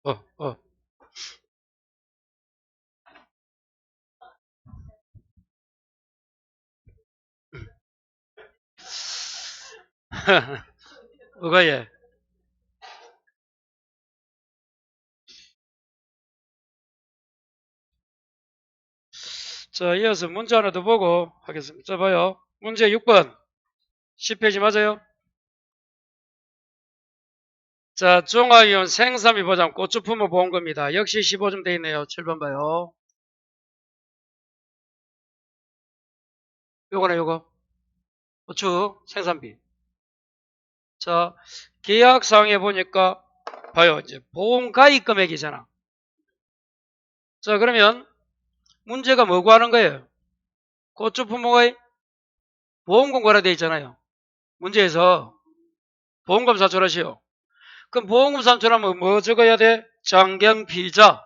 어, 어. 뭐가 예? 자, 이어서 문제 하나 더 보고 하겠습니다. 자, 봐요. 문제 6번. 10페이지 맞아요? 자, 중화이온 생산비 보장 고추 품목 보험금입니다. 역시 15점 돼 있네요. 7번 봐요. 요거네, 요거. 고추 생산비. 자, 계약상에 보니까 봐요. 이제 보험 가입 금액이잖아. 자, 그러면 문제가 뭐고 하는 거예요? 고추 품목의 보험금 거라 되어 있잖아요. 문제에서 보험금 사출하시오. 그럼 보험금 사출하면 뭐 적어야 돼? 장경피자.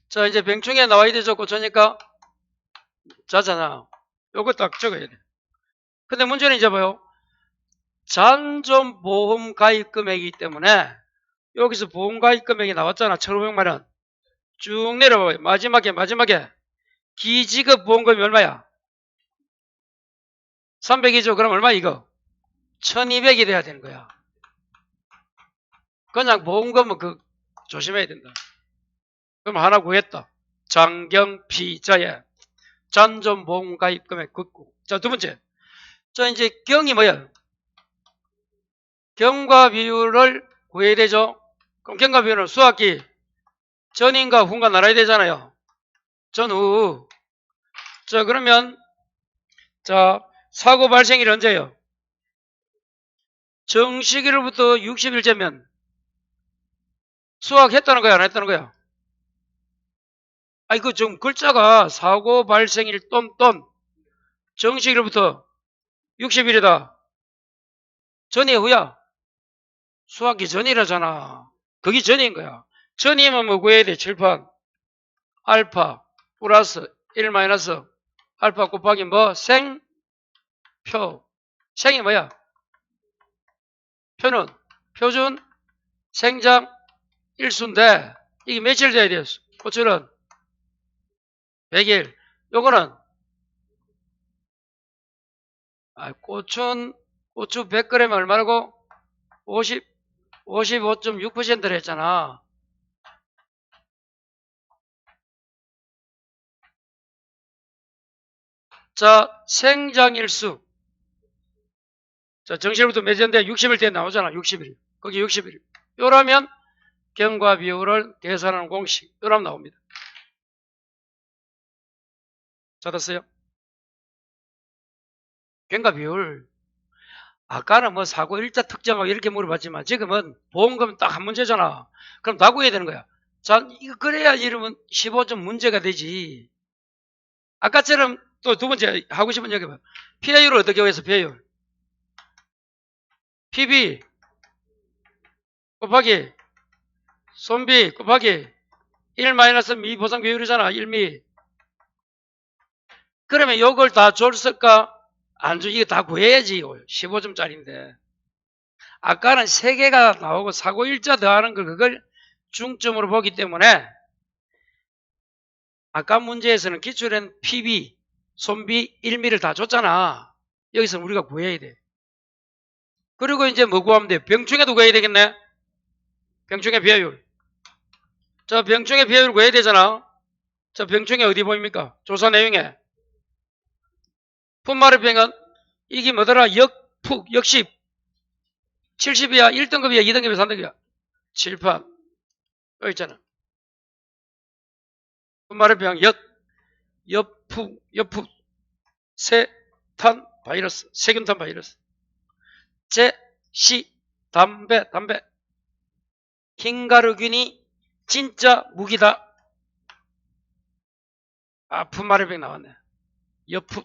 자, 이제 병충해 나와야 되죠. 고쳐니까 자잖아. 요거 딱 적어야 돼. 근데 문제는 이제 봐요. 잔존보험 가입 금액이기 때문에 여기서 보험 가입 금액이 나왔잖아. 1,500만 원. 쭉 내려봐요. 마지막에 기지급 보험금이 얼마야? 300이죠. 그럼 얼마 이거? 1,200이 돼야 되는 거야. 그냥 보험금은 조심해야 된다. 그럼 하나 구했다. 장경피자에 잔존보험 가입 금액 긋고. 자, 두 번째. 자, 이제 경이 뭐야? 경과 비율을 구해야 되죠. 그럼 경과 비율은 수학기 전인가 후인가 나눠야 되잖아요. 전후. 자, 그러면 자, 사고 발생일 언제예요? 정시기로부터 60일째면 수학했다는 거야, 안 했다는 거야? 아니, 좀 글자가 사고 발생일 똔똔 정시기로부터 60일이다. 전이 후야? 수학기 전이라잖아. 그게 전인 거야. 전이면 뭐 구해야 돼? 칠판. 알파 플러스 1 마이너스 알파 곱하기 뭐? 생표. 생이 뭐야? 표는 표준 생장 일수인데 이게 며칠 돼야 돼요? 고추는 100일. 요거는 고추 100g 얼마라고? 55.6%를 했잖아. 자, 생장일수. 자, 정시부터 매전대 60일 때 나오잖아. 60일. 거기 60일. 요라면 경과 비율을 계산하는 공식. 요라면 나옵니다. 찾았어요? 경과 비율. 아까는 뭐 사고 일자 특정하고 이렇게 물어봤지만 지금은 보험금 딱 한 문제잖아. 그럼 다 구해야 되는 거야. 자, 이거 그래야 이러면 15점 문제가 되지. 아까처럼 또 두 번째 하고 싶은 얘기 봐. PI율을 어떻게 구해서 PI율? PB 곱하기 손비 곱하기 1 마이너스 미 보상 비율이잖아. 1미. 그러면 요걸 다 줬을까? 안 줘. 이거 다 구해야지. 15점짜리인데. 아까는 3개가 나오고 사고 일자 더하는 걸 그걸 중점으로 보기 때문에 아까 문제에서는 기출엔 PB, 손비 1미를 다 줬잖아. 여기서 우리가 구해야 돼. 그리고 이제 뭐 구하면 돼? 병충해도 구해야 되겠네. 병충해 비하율. 자, 병충해 비하율 구해야 되잖아. 자, 병충해 어디 보입니까? 조사 내용에. 분말의 이게 뭐더라? 역십. 70이야, 1등급이야, 2등급이야, 3등급이야. 7판. 여기 있잖아. 분말의 역풍, 세탄 바이러스, 세균탄 바이러스. 담배. 흰가루균이 진짜 무기다. 분말의 나왔네. 역풍.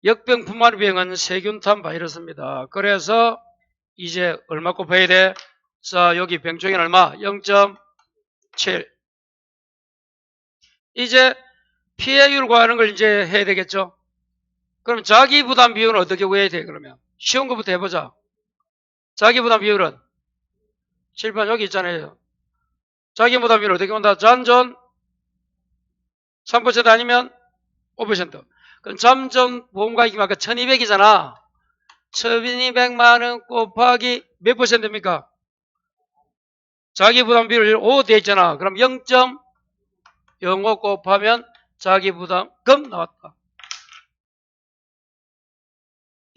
역병 분말병은 세균탄 바이러스입니다. 그래서 이제 얼마 곱해야 돼? 자, 여기 병충해는 얼마? 0.7. 이제 피해율 구하는 걸 이제 해야 되겠죠? 그럼 자기 부담 비율은 어떻게 구해야 돼? 그러면 쉬운 것부터 해보자. 자기 부담 비율은 7번 여기 있잖아요. 자기 부담 비율 어떻게 본다? 잔존 3% 아니면 5%. 그럼 잠정 보험가액이 아까 1200이잖아. 1200만원 곱하기 몇 퍼센트입니까? 자기 부담 비율 5 돼 있잖아. 그럼 0.05 곱하면 자기 부담금 나왔다.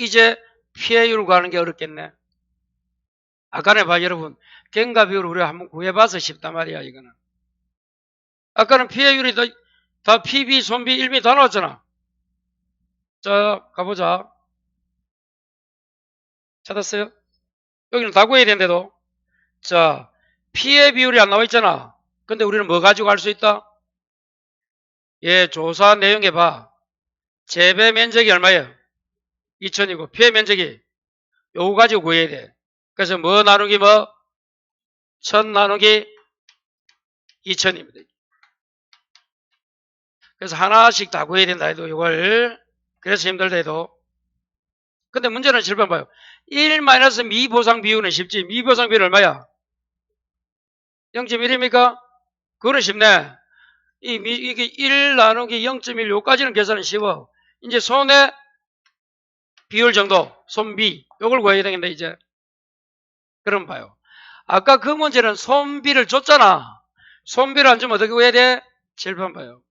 이제 피해율 구하는 게 어렵겠네. 아까는 봐 여러분 경과 비율을 우리가 한번 구해봐서 쉽단 말이야 이거는. 아까는 피해율이 다 PB, 손비, 1비 다 나왔잖아. 자 가보자. 찾았어요? 여기는 다 구해야 되는데도 자 피해 비율이 안 나와 있잖아. 근데 우리는 뭐 가지고 알 수 있다? 예, 조사 내용에 봐. 재배 면적이 얼마예요? 2000이고 피해 면적이 요거 가지고 구해야 돼. 그래서 뭐 나누기 뭐 1000 나누기 2000입니다. 그래서 하나씩 다 구해야 된다 해도 이걸 그래서 힘들다 해도 근데 문제는 7번 봐요. 1 마이너스 미보상 비율은 쉽지. 미보상 비율 얼마야? 0.1입니까? 그거는 쉽네. 이게 1 나누기 0.1 요까지는 계산은 쉬워. 이제 손해 비율 정도 손비 요걸 구해야 되겠네 이제. 그럼 봐요. 아까 그 문제는 손비를 줬잖아. 손비를 안 주면 어떻게 구해야 돼? 7번 봐요.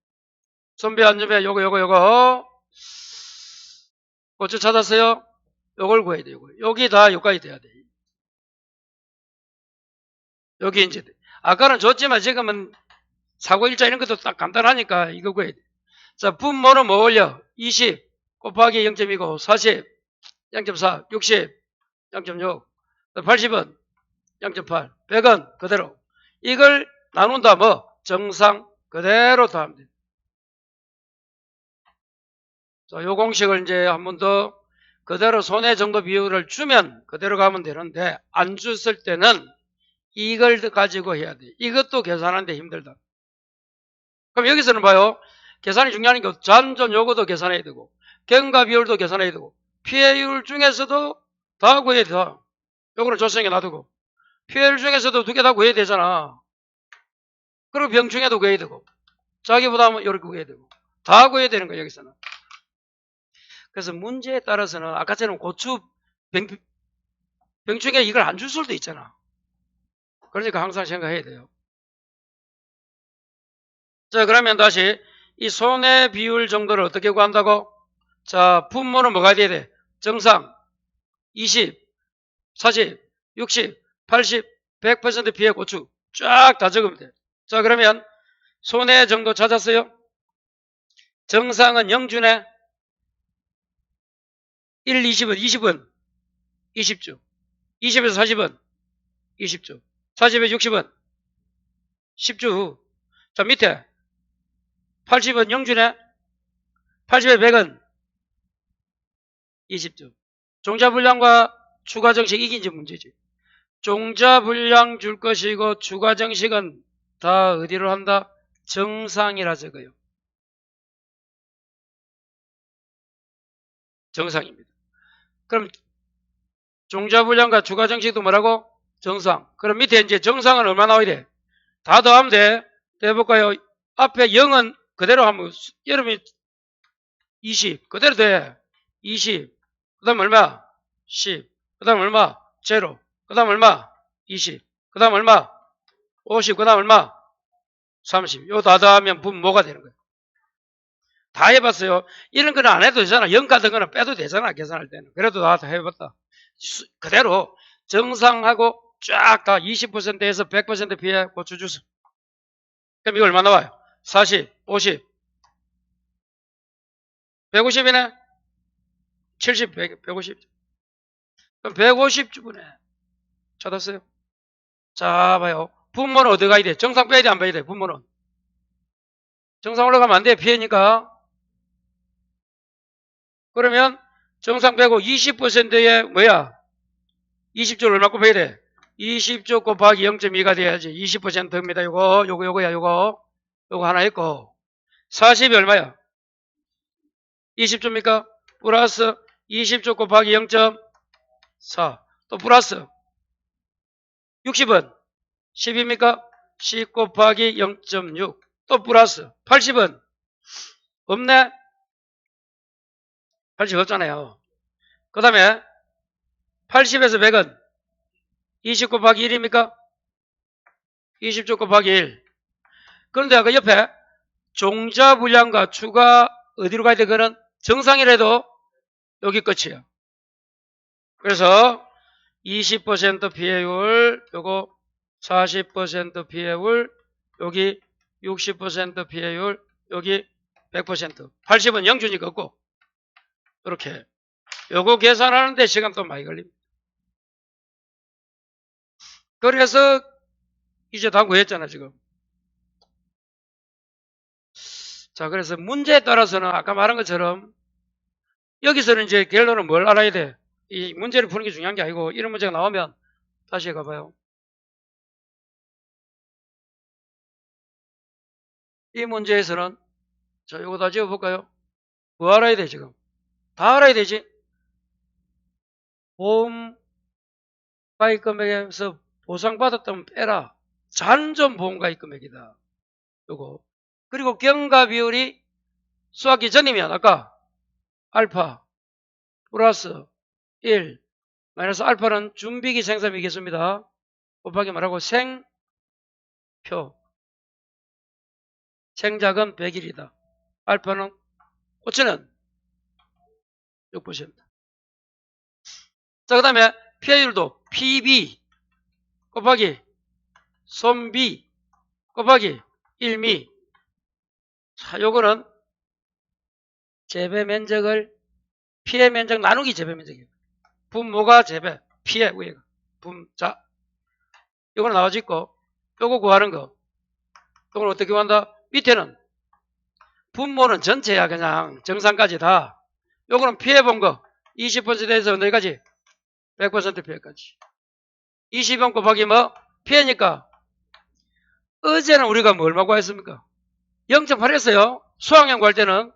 손비 안 주면 요거 어째 찾았어요? 요걸 구해야 돼. 여기 다 요까지 돼야 돼. 여기 이제 아까는 줬지만 지금은 사고일자 이런 것도 딱 간단하니까 이거 구해야 돼. 자 분모는 뭐 올려? 20 곱하기 0.29 40 0.4 60 0.6 80은 0.8 100은 그대로 이걸 나눈다 뭐 정상 그대로 더하면 돼. 자, 요 공식을 이제 한 번 더 그대로 손해 정도 비율을 주면 그대로 가면 되는데 안 줬을 때는 이걸 가지고 해야 돼. 이것도 계산하는데 힘들다. 그럼 여기서는 봐요. 계산이 중요한 게 잔존 요거도 계산해야 되고 경과 비율도 계산해야 되고 피해율 중에서도 다 구해야 돼. 요거는 조성에 놔두고 피해율 중에서도 두 개 다 구해야 되잖아. 그리고 병충해도 구해야 되고 자기 부담은 이렇게 구해야 되고 다 구해야 되는 거야 여기서는. 그래서 문제에 따라서는 아까처럼 고추 병충해 이걸 안 줄 수도 있잖아. 그러니까 항상 생각해야 돼요. 자 그러면 다시 이 손해 비율 정도를 어떻게 구한다고? 자 분모는 뭐가 돼야 돼? 정상 20 40 60 80 100% 피해 고추 쫙 다 적으면 돼. 자 그러면 손해 정도 찾았어요? 정상은 0주네 1, 20은 20은 20주 20에서 40은 20주 40에서 60은 10주 후. 자 밑에 80은 0주네 80에 100은 20주 종자불량과 추가정식 이게 이제 문제지. 종자불량 줄 것이고 추가정식은 다 어디로 한다? 정상이라 적어요. 정상입니다. 그럼 종자불량과 추가정식도 뭐라고? 정상. 그럼 밑에 이제 정상은 얼마 나와야 돼? 다 더하면 돼. 해볼까요? 앞에 0은 그대로 하면 여러분이 20 그대로 돼. 20 그 다음 얼마? 10 그 다음 얼마? 제로 그 다음 얼마? 20 그 다음 얼마? 50 그 다음 얼마? 30 요 다 더하면 분모가 되는 거예요. 다 해봤어요. 이런 거는 안 해도 되잖아. 0 같은 거는 빼도 되잖아. 계산할 때는. 그래도 다 해봤다. 그대로 정상하고 쫙 다 20%에서 100% 피해 고추 주스. 그럼 이거 얼마 나와요? 40, 50, 150이네? 70, 100, 150. 그럼 150주분에 찾았어요? 자, 봐요. 분모는 어디 가야 돼? 정상 빼야 돼? 안 빼야 돼? 분모는. 정상 올라가면 안 돼. 피해니까. 그러면 정상 빼고 20%에 뭐야? 20조를 얼마 곱해야 돼? 20조 곱하기 0.2가 돼야지. 20%입니다. 요거야, 요거 하나 있고. 40이 얼마야? 20조입니까? 플러스 20조 곱하기 0.4 또 플러스 60은 10입니까? 10 곱하기 0.6 또 플러스 80은 없네? 80 없잖아요. 그 다음에 80에서 100은 20 곱하기 1입니까? 20조 곱하기 1. 그런데 그 옆에 종자 분량과 추가 어디로 가야 돼? 그거는 정상이라도 여기 끝이에요. 그래서 20% 피해율, 요거 40% 피해율, 여기 60% 피해율, 여기 100%. 80은 0주니까 없고. 이렇게. 요거 계산하는데 시간 또 많이 걸립니다. 그래서 이제 다 구했잖아, 지금. 자, 그래서 문제에 따라서는 아까 말한 것처럼 여기서는 이제 결론은 뭘 알아야 돼? 이 문제를 푸는 게 중요한 게 아니고 이런 문제가 나오면 다시 가봐요. 이 문제에서는 자, 요거 다 지워볼까요? 뭐 알아야 돼, 지금? 다 알아야 되지? 보험 가입 금액에서 보상받았다면 빼라. 잔존 보험 가입 금액이다. 요거. 그리고 경과 비율이 수학기 전이면 아까 알파 플러스 1 마이너스 알파는 준비기 생산비겠습니다. 곱하기 말하고 생표 생작은 100일이다. 알파는 고치는 6%. 자, 그 다음에 피해율도 PB 곱하기 손비 곱하기 1미. 자, 요거는 재배 면적을 피해 면적 나누기 재배 면적이에요. 분모가 재배, 피해 위에가 분자. 요거는 나와져 있고, 요거 구하는 거. 요걸 어떻게 구한다? 밑에는 분모는 전체야, 그냥 정상까지 다. 요거는 피해 본 거. 20%에서 어디까지? 100% 피해까지. 20원 곱하기 뭐? 피해니까. 어제는 우리가 뭘 말고 했습니까? 0.8 했어요. 수학연 구할 때는.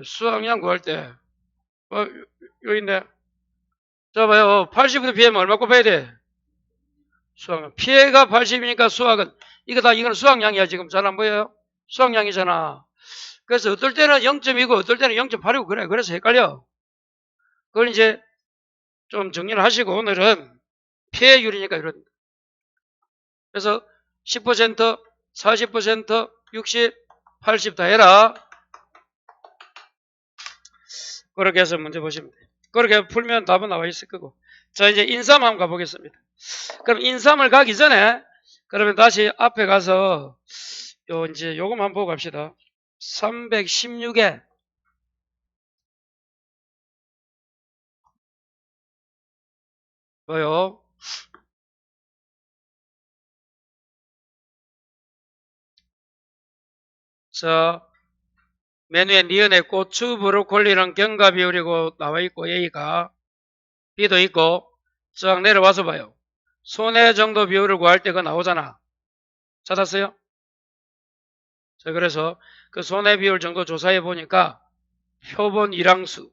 수학연 구할 때. 여기 있네. 자, 봐요. 80부터 피해면 얼마 곱해야 돼? 수학량. 피해가 80이니까 수학은, 이거는 수학량이야, 지금. 잘 안 보여요? 수학량이잖아. 그래서 어떨 때는 0.2고, 어떨 때는 0.8이고, 그래. 그래서 헷갈려. 그걸 이제 좀 정리를 하시고, 오늘은 피해율이니까 이런. 그래서 10%, 40%, 60, 80 다 해라. 그렇게 해서 문제 보시면 돼요. 그렇게 풀면 답은 나와 있을 거고. 자, 이제 인삼 한번 가보겠습니다. 그럼 인삼을 가기 전에, 그러면 다시 앞에 가서, 이제 요것만 한번 보고 갑시다. 316에, 뭐요? 자, 메뉴에 니은에 고추, 브로콜리랑 경과 비율이고 나와 있고, A가, B도 있고, 쫙 내려와서 봐요. 손해 정도 비율을 구할 때 그거 나오잖아. 찾았어요? 자, 그래서 그 손해 비율 정도 조사해 보니까 표본 1항수,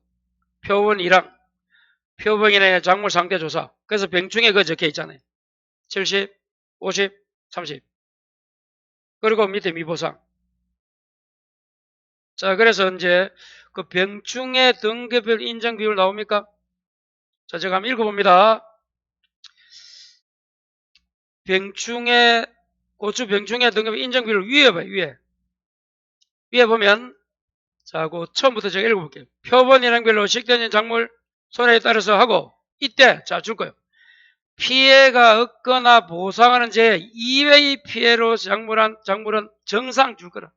표본 1항, 표본인의 작물 상태 조사. 그래서 병충해 그거 적혀 있잖아요. 70, 50, 30. 그리고 밑에 미보상. 자, 그래서 이제 그 병충해 등급별 인정 비율 나옵니까? 자, 제가 한번 읽어봅니다. 병충해, 고추 병충해 등급 인정 비율 위에 봐요, 위에. 위에 보면, 자, 그 처음부터 제가 읽어볼게요. 표본 인항별로 식대년 작물 손해에 따라서 하고, 이때, 자, 줄 거예요. 피해가 없거나 보상하는 제 이외의 피해로 작물은 정상 줄 거라.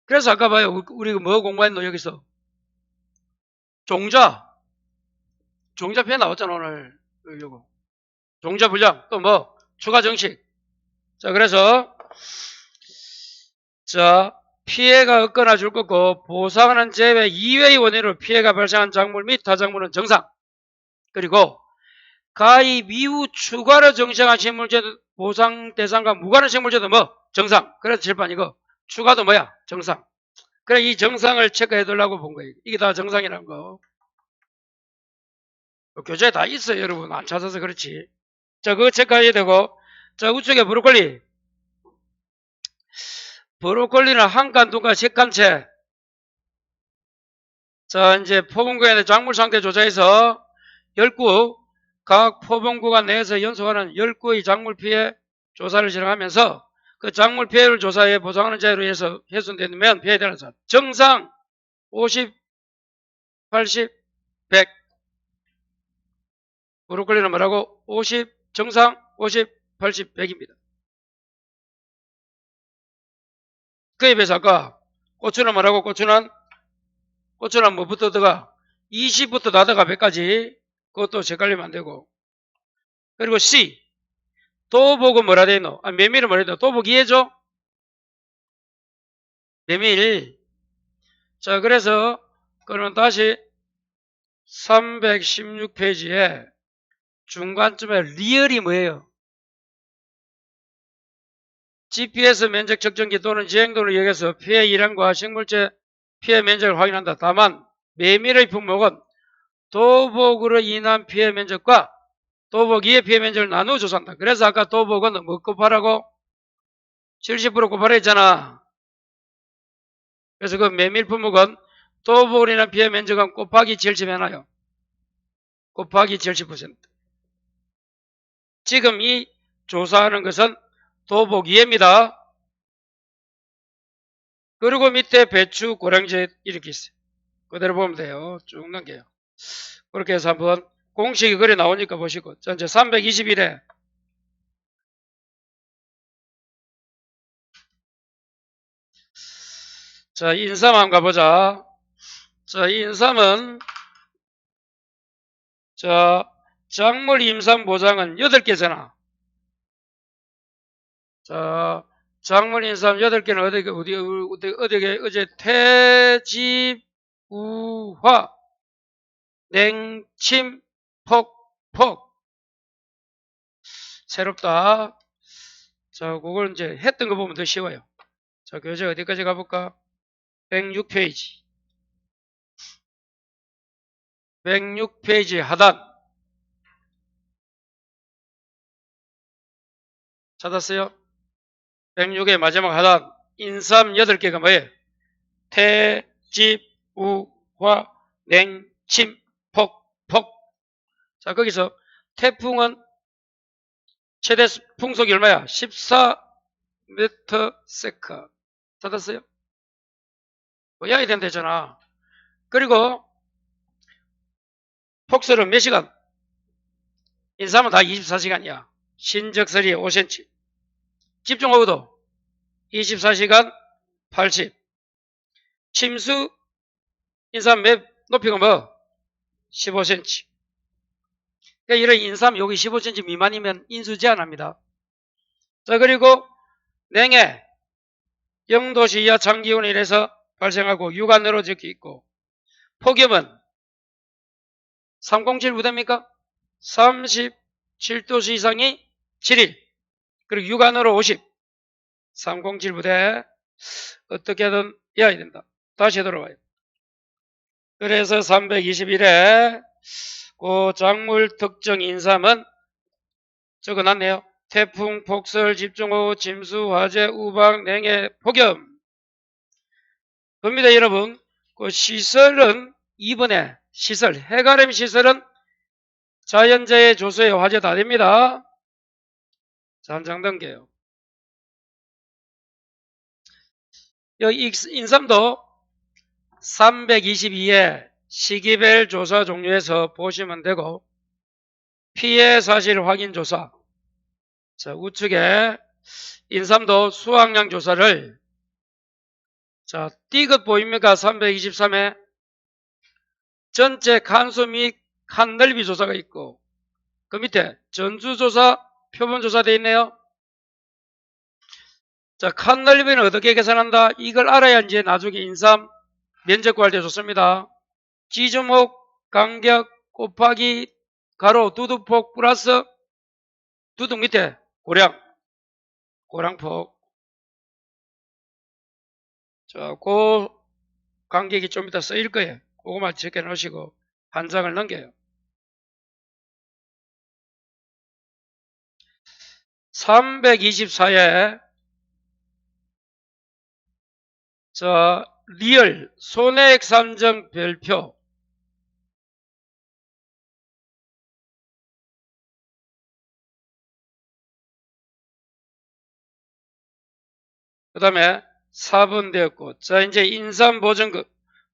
그래서 아까 봐요. 우리 뭐 공부했노, 여기서? 종자 피해 나왔잖아, 오늘. 요거. 종자 분량, 또 뭐? 추가 정식. 자, 그래서, 자, 피해가 없거나 줄 거고, 보상하는 제외 이외의 원인으로 피해가 발생한 작물 및 타작물은 정상. 그리고 가입 이후 추가로 정상한 식물제 보상 대상과 무관한 식물제도 뭐? 정상. 그래서 칠판 이거. 추가도 뭐야? 정상. 그래, 이 정상을 체크해 두려고 본 거예요. 이게 다 정상이라는 거. 교재에 다 있어요, 여러분. 안 찾아서 그렇지. 자, 그거 체크해야 되고. 자, 우측에 브로콜리. 브로콜리는 한 칸, 두 칸, 세 칸째. 자, 이제 포봉구의 작물 상태 조사에서 10구, 각 포봉구간 내에서 연속하는 10구의 작물 피해 조사를 진행하면서 그 작물 피해를 조사해 보상하는 자료로 해서 훼손되면 피해에 대한 사 정상 50, 80, 100. 브로콜리는 뭐라고? 50, 정상 50, 80, 100입니다. 그에 비해서 아까 고추는 뭐라고? 고추는 뭐부터 들어가? 20부터 나다가 100까지. 그것도 헷갈리면 안 되고. 그리고 C. 도복은 뭐라 돼 있노? 메밀은 뭐라 돼 있노? 도복 이해죠? 메밀. 자, 그래서 그러면 다시 316페이지에 중간쯤에 리얼이 뭐예요? GPS 면적 측정기 또는 지행도를 이용해서 피해 일환과 식물제 피해 면적을 확인한다. 다만 메밀의 품목은 도복으로 인한 피해 면적과 도복 이의 피해 면적을 나누어 조사한다. 그래서 아까 도복은 뭐 곱하라고? 70% 곱하라 했잖아. 그래서 그 메밀 품목은 도복으로 인한 피해 면적은 곱하기 70 해놔요. 곱하기 70%. 지금 이 조사하는 것은 도복 이해입니다. 그리고 밑에 배추, 고량제 이렇게 있어요. 그대로 보면 돼요. 쭉 넘겨요. 그렇게 해서 한번 공식이 그래 나오니까 보시고. 자, 이제 321회. 자, 인삼 한번 가보자. 자, 인삼은, 자, 작물 임산 보장은 8개잖아. 자, 작물 임산 8개는 어디게, 어제 태지우화, 냉침, 폭. 새롭다. 자, 그걸 이제 했던 거 보면 더 쉬워요. 자, 교재 어디까지 가볼까? 106페이지. 106페이지 하단. 찾았어요? 106의 마지막 하단. 인삼 8개가 뭐예요? 태, 집, 우, 화, 냉, 침, 폭. 자, 거기서 태풍은 최대 풍속이 얼마야? 14m 세카. 찾았어요? 외워야 된다잖아. 그리고 폭설은 몇 시간? 인삼은 다 24시간이야. 신적설이 5cm. 집중호우도 24시간 80. 침수 인삼 맵 높이가 뭐? 15cm. 그러니까 이런 인삼 여기 15cm 미만이면 인수 제한합니다. 자, 그리고 냉해 0도씨 이하 장기온에 의해서 발생하고 육안으로 적혀 있고, 폭염은 307 부대입니까? 37도씨 이상이 7일. 그리고 육안으로 50. 307 부대. 어떻게든 해야 된다. 다시 돌아와요. 그래서 321에 그 작물 특정 인삼은 적어놨네요. 태풍, 폭설, 집중호우, 침수, 화재, 우박, 냉해, 폭염. 그럽니다, 여러분. 그 시설은 이번에 시설, 해가름 시설은 자연재해 조소에 화재 다 됩니다. 자, 한 장 넘겨요. 여기 인삼도 322에 시기별 조사 종류에서 보시면 되고, 피해 사실 확인 조사. 자, 우측에 인삼도 수확량 조사를, 자, 띠긋 보입니까? 323에 전체 칸수 및 칸 넓이 조사가 있고, 그 밑에 전수조사, 표본조사 되어 있네요. 자, 칸 넓이는 어떻게 계산한다? 이걸 알아야 이제 나중에 인삼 면적 구할 때 좋습니다. 지주목 간격 곱하기 가로 두둑폭 플러스 두둑 밑에 고량폭. 자, 그 간격이 좀 이따 쓰일 거예요. 그거만 적혀 놓으시고 한 장을 넘겨요. 324에 자, 리얼 손해액 산정 별표. 그 다음에 4번 되었고, 자, 이제 인삼보증금,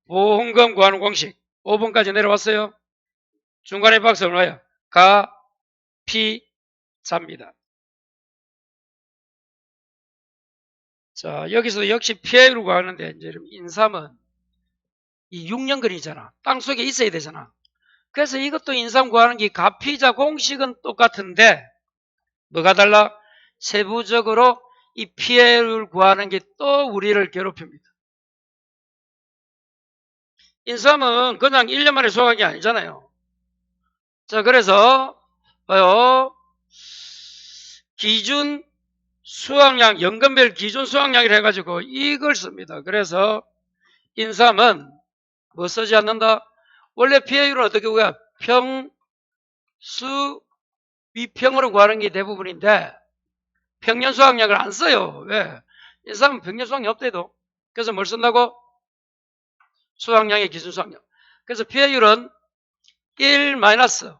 보험금 구하는 공식. 5번까지 내려왔어요. 중간에 박스 얼마예요? 가, 피, 자입니다. 자, 여기서 역시 피해율을 구하는데, 이제 인삼은 이 6년근이잖아. 땅속에 있어야 되잖아. 그래서 이것도 인삼 구하는 게 가피자 공식은 똑같은데, 뭐가 달라? 세부적으로 이 피해율을 구하는 게 또 우리를 괴롭힙니다. 인삼은 그냥 1년 만에 수확한 게 아니잖아요. 자, 그래서 봐요. 기준 수확량, 연금별 기준 수확량이라 해가지고 이걸 씁니다. 그래서 인삼은 뭐 쓰지 않는다? 원래 피해율은 어떻게 구해요? 평수 위평으로 구하는 게 대부분인데 평년 수확량을 안 써요. 왜? 인삼은 평년 수확량 없대도. 그래서 뭘 쓴다고? 수확량의 기준 수확량. 그래서 피해율은 1 마이너스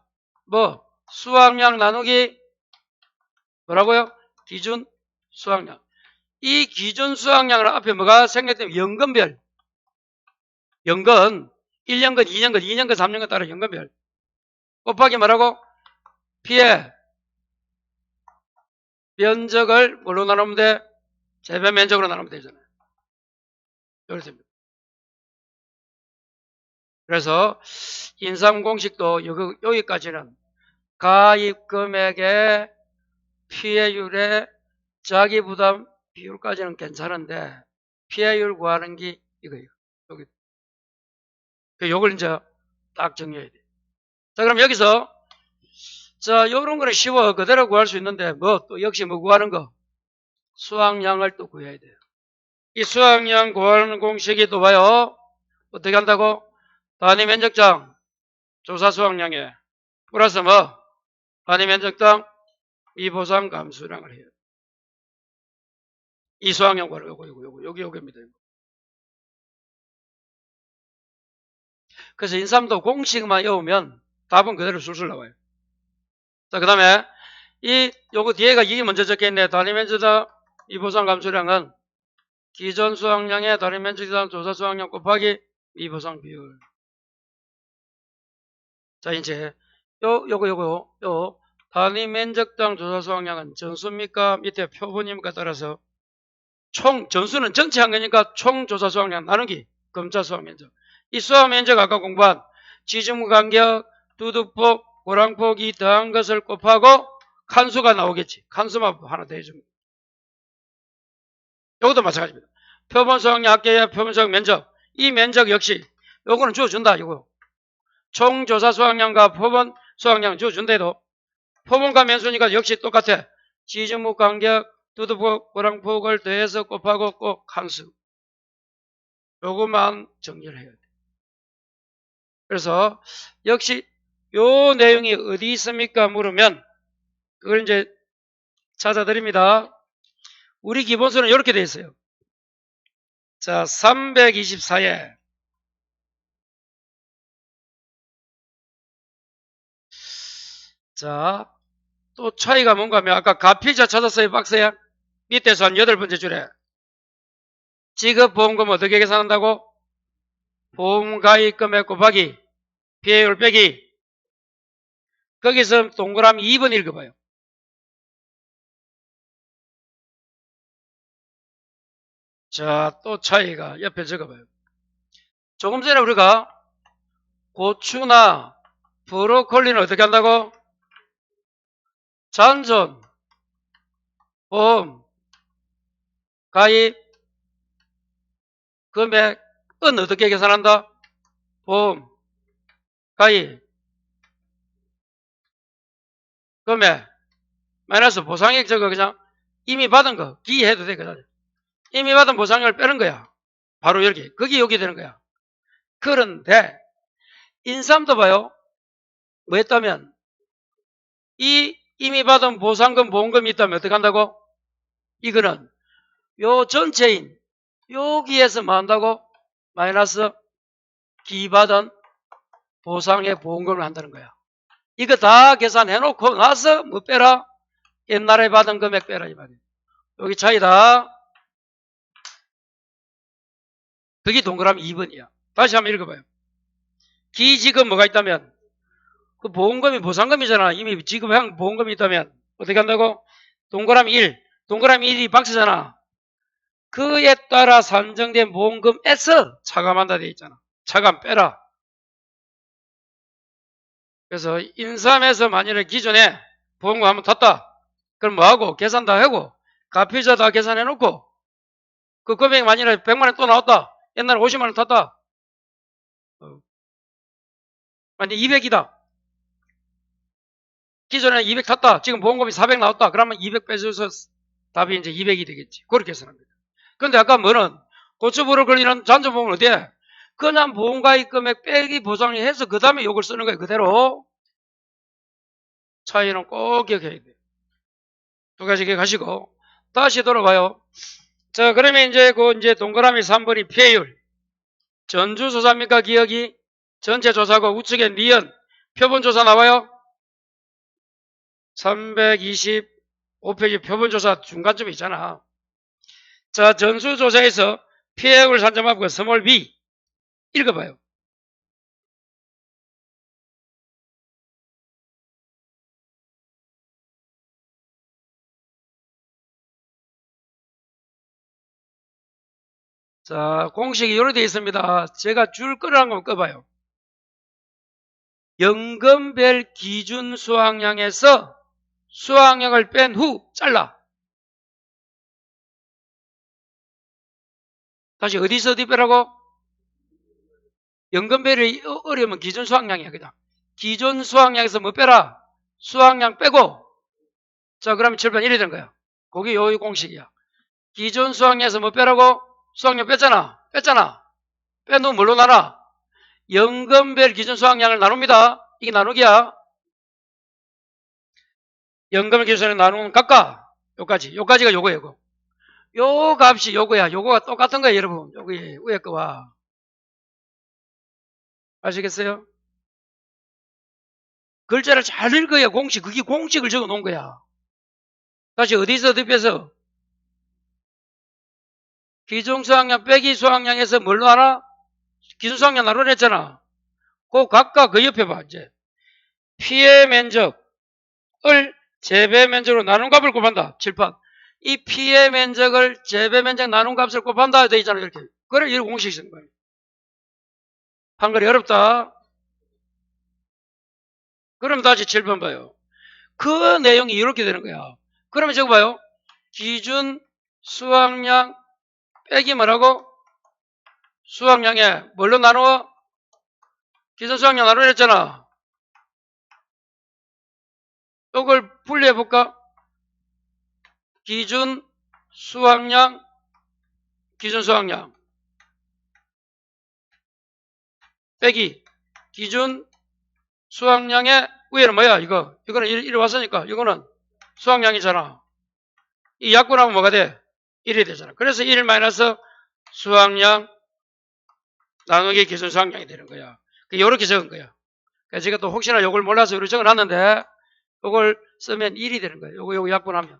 뭐 수확량 나누기 뭐라고요? 기준 수확량. 이 기준 수확량을 앞에 뭐가 생략되면 연금별. 연금 1년근, 2년근, 2년근, 3년근 따라 연금별. 곱하기 뭐라고? 피해 면적을 뭘로 나누면 돼? 재배 면적으로 나누면 되잖아요. 이렇게 됩니다. 그래서 인삼 공식도 여기까지는 가입 금액의 피해율의 자기 부담 비율까지는 괜찮은데 피해율 구하는 게 이거예요. 여기. 요걸 이제 딱 정리해야 돼. 자, 그럼 여기서 자, 요런 거는 쉬워. 그대로 구할 수 있는데 뭐 또 역시 뭐 구하는 거? 수확량을 또 구해야 돼요. 이 수확량 구하는 공식이 또 봐요. 어떻게 한다고? 단위 면적당 조사 수확량에 플러스 뭐? 단위 면적당 미보상 감수량을 해요. 이 수확량 구하는 요겁니다. 그래서 인삼도 공식만 외우면 답은 그대로 술술 나와요. 자, 그 다음에 요거 뒤에가 이게 먼저 적혀있네. 단위 면적당 미보상 감수량은 기존 수확량의 단위 면적당 조사 수확량 곱하기 미보상 비율. 자, 이제 요거 단위 면적당 조사 수확량은 전수입니까? 밑에 표본입니까? 따라서 전수는 전체 한 거니까 총 조사 수확량 나누기 검사 수확 면적. 이 수확 면적 아까 공부한 지점 간격, 두둑폭, 고랑폭이 더한 것을 곱하고 칸수가 나오겠지. 칸수만 하나 더 해줍니다. 요것도 마찬가지입니다. 표본 수확량 합계의 표본 수확 면적. 이 면적 역시 요거는 주어준다. 요거. 총 조사 수확량과 표본 수확량 주어준대도 표본과 면수니까 역시 똑같아. 지점목 간격, 두둑폭, 고랑폭을 더해서 곱하고 꼭 칸수. 요것만 정리를 해야 돼. 그래서 역시 요 내용이 어디 있습니까? 물으면 그걸 이제 찾아드립니다. 우리 기본서는 이렇게 되어 있어요. 자, 324에 자, 또 차이가 뭔가 하면 아까 가피자 찾았어요. 박스에 밑에서 한 8번째 줄에 지급보험금 어떻게 계산한다고? 보험가입금액 곱하기 피해율 빼기. 거기서 동그라미 2번 읽어봐요. 자, 또 차이가 옆에 적어봐요. 조금 전에 우리가 고추나 브로콜리는 어떻게 한다고? 잔존, 보험, 가입, 금액은 어떻게 계산한다? 보험, 가입, 그러면 마이너스 보상액 저거 그냥 이미 받은 거 기해도 돼. 그냥 이미 받은 보상액을 빼는 거야. 바로 여기. 그게 여기 되는 거야. 그런데 인삼도 봐요. 뭐 했다면 이 이미 받은 보상금 보험금이 있다면 어떻게 한다고? 이거는 요 전체인 여기에서 뭐 한다고? 마이너스 기받은 보상의 보험금을 한다는 거야. 이거 다 계산해놓고 나서 뭐 빼라? 옛날에 받은 금액 빼라 이 말이야. 여기 차이다. 그게 동그라미 2번이야. 다시 한번 읽어봐요. 기지금 뭐가 있다면 그 보험금이 보상금이잖아. 이미 지급한 보험금이 있다면 어떻게 한다고? 동그라미 1. 동그라미 1이 박스잖아. 그에 따라 산정된 보험금에서 차감한다 되어 있잖아. 차감 빼라. 그래서 인삼에서 만약에 기존에 보험금 한번 탔다. 그럼 뭐하고? 계산 다 하고 가피자 다 계산해놓고 그 금액이 만약에 100만원 또 나왔다. 옛날에 50만원 탔다. 만약에 200이다. 기존에 200 탔다. 지금 보험금이 400 나왔다. 그러면 200 빼줘서 답이 이제 200이 되겠지. 그렇게 계산합니다. 근데 아까 뭐는 고쳐보러 걸리는 잔존보험은 어디에? 그냥 보험가입 금액 빼기 보상이 해서 그 다음에 요걸 쓰는 거예요. 그대로. 차이는 꼭 기억해야 돼. 두 가지 기억하시고. 다시 돌아봐요. 자, 그러면 이제 이제 동그라미 3번이 피해율. 전주조사입니까? 기억이? 전체 조사고 우측에 니은. 표본조사 나와요? 325페이지 표본조사 중간쯤에 있잖아. 자, 전수조사에서 피해액을 산정하고 스몰 b 읽어봐요. 자, 공식이 이렇게 되어 있습니다. 제가 줄 거라는 거 꺼봐요. 연금별 기준 수확량에서 수확량을 뺀 후 잘라. 다시 어디서 어디 빼라고? 연금별이 어려우면 기준 수확량이야 그냥. 기준 수확량에서 뭐 빼라? 수확량 빼고. 자, 그러면 7번 1이 된 거야. 그게 요 공식이야. 기준 수확량에서 뭐 빼라고? 수확량 뺐잖아. 뺀 후 뭘로 나눠? 연금별 기준 수확량을 나눕니다. 이게 나누기야. 연금별 기준을 나누면 각각 요까지가 요거예요. 요거. 요 값이 요거야. 요거가 똑같은 거예요, 여러분. 여기 위에 거와. 아시겠어요? 글자를 잘 읽어야 그게 공식을 적어 놓은 거야. 다시 어디서 어디 빼서? 기준 수확량 빼기 수확량에서 뭘로 하나? 기준 수확량 나눠냈잖아. 그 각각 그 옆에 봐, 이제. 피해 면적을 재배 면적으로 나눈 값을 곱한다. 7번. 이 피해 면적을 재배 면적 나눈 값을 곱한다. 되어 있잖아, 이렇게. 그래, 이런 공식이 있는 거예요. 한글이 어렵다. 그럼 다시 7번 봐요. 그 내용이 이렇게 되는 거야. 그러면 저거 봐요. 기준 수확량 빼기 뭐라고? 수확량에 뭘로 나누어? 기준 수확량 나누었잖아. 이걸 분리해볼까? 기준 수확량 빼기 기준 수확량의 위에는 뭐야? 이거는 1 왔으니까 이거는 수확량이잖아. 이 약분하면 뭐가 돼? 1이 되잖아. 그래서 1 마이너스 수확량 나누기 기준 수확량이 되는 거야. 이렇게 적은 거야. 그래서 제가 또 혹시나 이걸 몰라서 이렇게 적어놨는데 이걸 쓰면 1이 되는 거예요. 요거 약분하면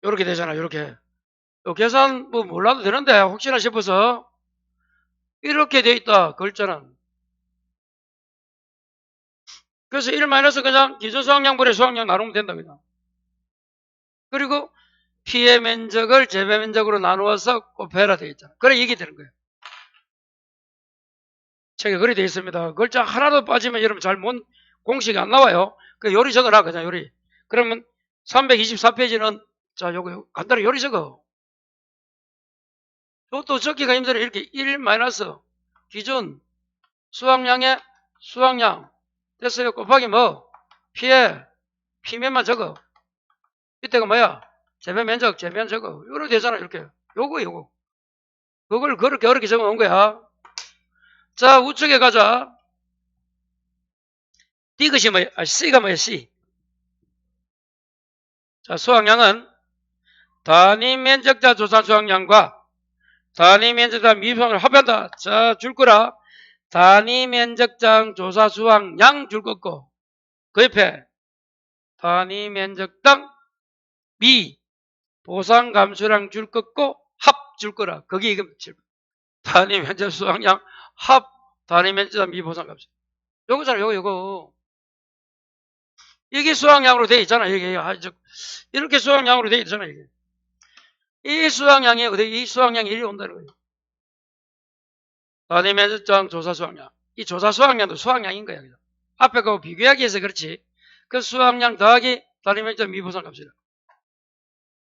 이렇게 되잖아. 이렇게 계산 뭐 몰라도 되는데 혹시나 싶어서 이렇게 돼 있다. 글자는. 그래서 1 마이너스 그냥 기준 수확량분의 수확량 나누면 된다. 그냥. 그리고 피해 면적을 재배 면적으로 나누어서 곱해라 되어 있잖아. 그래 이게 되는 거예요. 책에 그리 되어 있습니다. 글자 하나도 빠지면 여러분 잘 못 공식이 안 나와요. 그 요리 적어라 그냥 요리. 그러면 324페이지는 자 요거 간단히 요리 적어. 이것도 적기가 힘들어. 이렇게 1 마이너스 기준 수확량의 수확량 됐어요. 곱하기 뭐 P면만 적어. 이때가 뭐야? 재변 면적 적어. 이렇게 되잖아, 이렇게. 요거. 그걸 그렇게 어렵게 적어 놓은 거야. 자, 우측에 가자. D것이 뭐야? C가 뭐야, C. 자, 수확량은 단위 면적자 조사 수확량과 단위 면적자 미수확량을 합한다. 자, 줄 거라. 단위 면적당 조사 수확량 줄 거고, 그 옆에 단위 면적당 미 보상 감수량 줄 거고, 합 줄 거라. 거기 이거 단위 면적 수확량 합 단위 면적당 미 보상 감수. 요거잖아, 요거. 이게 수확량으로 돼 있잖아, 이게. 이렇게 수확량으로 돼 있잖아, 이게. 이 수확량이 이리 온다는 거예요. 단위 면적당 조사 수확량. 이 조사 수확량도 수확량인 거야. 앞에 거하고 비교하기 위해서 그렇지. 그 수확량 더하기 단위 면적 미보상 값이라.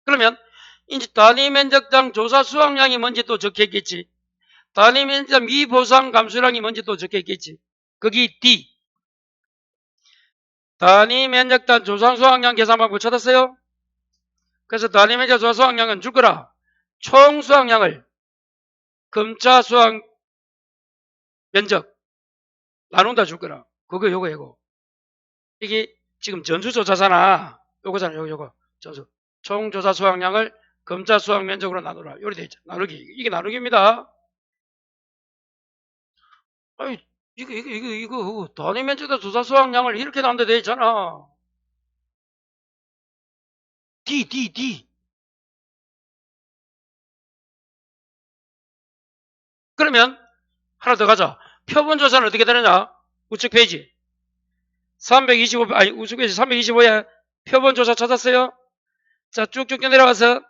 그러면 이제 단위 면적당 조사 수확량이 뭔지 또 적혀있겠지. 단위 면적 미보상 감수량이 뭔지 또 적혀있겠지. 거기 D. 단위 면적당 조사 수확량 계산 방법 찾았어요? 그래서 단위 면적 조사 수확량은 줄 거라. 총 수확량을 검차 수확 면적 나눈다 줄 거라. 그거 요거. 이게 지금 전수조사잖아. 요거잖아, 요거. 전수. 총 조사 수확량을 검차 수확 면적으로 나누라. 요리 돼 있죠. 나누기. 이게 나누기입니다. 아니, 이거, 단위 면적과 조사 수확량을 이렇게 나눈다 돼 있잖아. D. 그러면, 하나 더 가자. 표본 조사는 어떻게 되느냐? 우측 페이지. 325, 우측 페이지 325에 표본 조사 찾았어요? 자, 쭉쭉 내려가서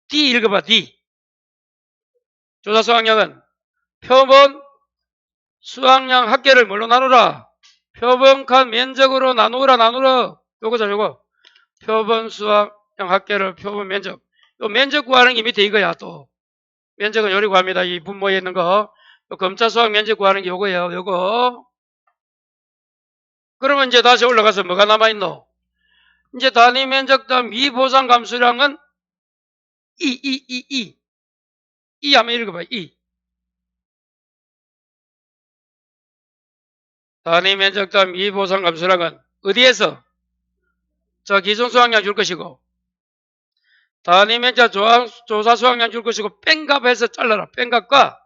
D 읽어봐, D. 조사 수확량은 표본 수확량 합계를 뭘로 나누라? 표본 칸 면적으로 나누라. 요거잖아, 요거. 표본 수확량 합계를 표본 면적. 요 면적 구하는 게 밑에 이거야, 또. 면적은 요리 구합니다. 이 분모에 있는 거. 요 검차 수확 면적 구하는 게 요거예요, 요거. 그러면 이제 다시 올라가서 뭐가 남아있노? 이제 단위 면적당 미보상 감수량은 이 한번 읽어봐, 단위 면적당 미보상 감수량은 어디에서? 자, 기존 수확량 줄 것이고, 단위 면적 조사 수확량 줄 것이고, 뺀값해서 잘라라. 뺀값과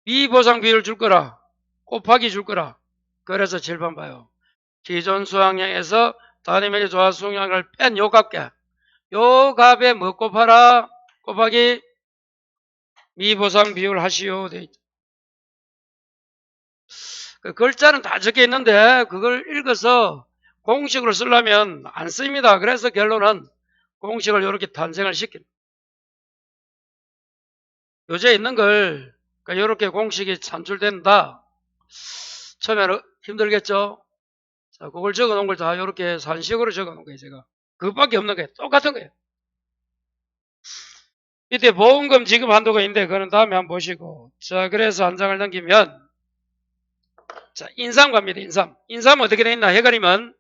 미보상 비율 줄 거라. 곱하기 줄 거라. 그래서 7번 봐요. 기존 수확량에서 단위 면적 조사 수확량을 뺀 요 값게. 요 값에 뭐 곱하라? 곱하기 미보상 비율 하시오. 돼 있죠. 그 글자는 다 적혀 있는데 그걸 읽어서 공식으로 쓰려면 안 씁니다. 그래서 결론은 공식을 이렇게 탄생을 시킵니다. 요새 있는 걸 이렇게 공식이 산출된다. 처음에는 힘들겠죠? 자, 그걸 적어 놓은 걸 다 이렇게 산식으로 적어 놓은 거예요, 제가. 그것밖에 없는 거예요. 똑같은 거예요. 이때 보험금 지급 한도가 있는데 그거는 다음에 한번 보시고. 자, 그래서 한 장을 넘기면 자, 인삼 갑니다. 인삼 어떻게 되어 있나 해가리면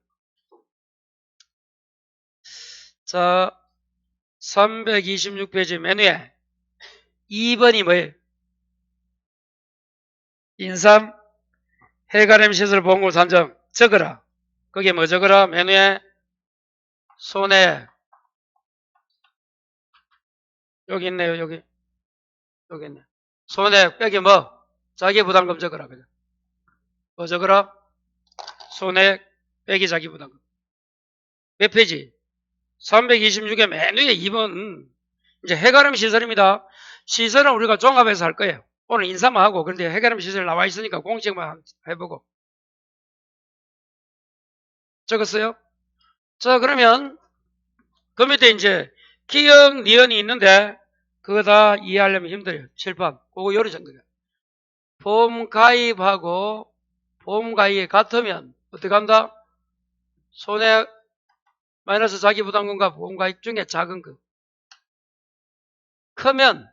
자, 326페이지 맨 위에 2번이 뭐예요? 인삼 해가림 시설 보험금 산정 적어라. 거기에 뭐 적어라? 맨 위에 손해 여기 있네요. 여기 있네. 손해 빼기 뭐? 자기 부담금 적어라. 그죠? 뭐 적어라? 손해 빼기 자기 부담금. 몇 페이지? 326의 맨 위에 2번 이제 해가림 시설입니다. 시설은 우리가 종합해서 할 거예요. 오늘 인사만 하고 그런데 해가림 시설 나와 있으니까 공식만 해보고. 적었어요? 자, 그러면 그 밑에 이제 기억, 니은이 있는데 그거 다 이해하려면 힘들어요. 칠판. 그거 요리 정도예요. 보험 가입하고 보험 가입이 같으면 어떻게 한다? 손해 마이너스 자기 부담금과 보험 가입 중에 작은 거. 크면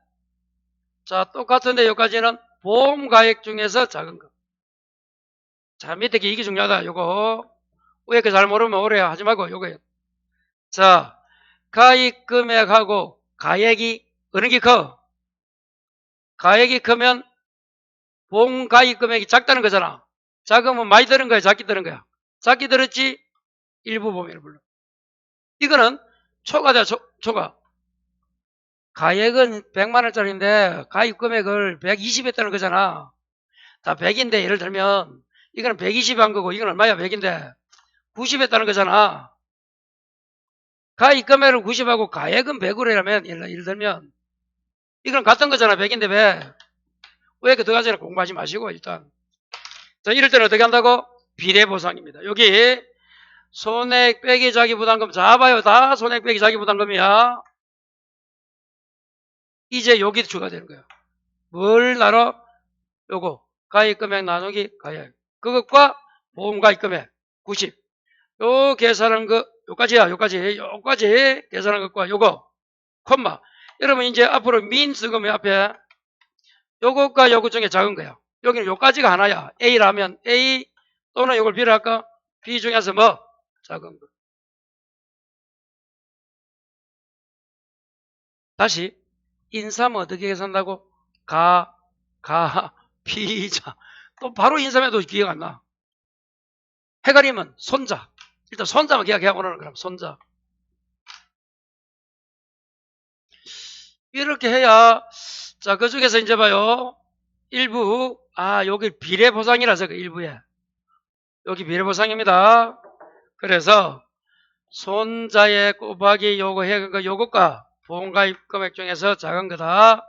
자, 똑같은데 여기까지는 보험 가입 중에서 작은 거. 자, 밑에 게 이게 중요하다. 요거. 위에 거 잘 모르면 오래 하지 말고 요거예요. 자, 가입 금액하고 가액이 어느 게 커? 가액이 크면 보험 가입 금액이 작다는 거잖아. 작으면 많이 드는 거야, 작게 드는 거야? 작게 들었지? 일부 보험료를 불러. 이거는 초과다, 초과. 가액은 100만 원짜리인데 가입 금액을 120 했다는 거잖아. 다 100인데 예를 들면 이거는 120 한 거고 이건 얼마야? 100인데 90 했다는 거잖아. 가입 금액을 90하고 가액은 100으로 하면 예를 들면 이건 같은 거잖아. 100인데 100. 왜 그 두 가지를 공부하지 마시고 일단. 자, 이럴 때는 어떻게 한다고? 비례보상입니다. 여기 손해액 빼기 자기부담금 잡아요. 다 손해액 빼기 자기부담금이야. 이제 여기 추가되는 거야. 뭘 나눠? 요거 가입금액 나누기 가액. 그것과 보험가입금액 90. 요 계산한 거 요까지야. 요까지 계산한 것과 요거 콤마. 여러분 이제 앞으로 민 쓰면 앞에 요것과 요것 중에 작은 거야. 여기는 요까지가 하나야. A라면 A 또는 요걸 B를 할까? B 중에서 뭐? 작은 거. 다시 인삼 어떻게 계산한다고? 비자. 또 바로 인삼해도 기억 안 나. 해가리면 손자. 일단 손자만 기억하고 오는 그럼 손자. 이렇게 해야 자, 그 중에서 이제 봐요. 일부 여기 비례보상이라서 그 일부에 여기 비례보상입니다. 그래서 손자의 곱하기 요거 해가 그 요것과 보험가입 금액 중에서 작은 거다.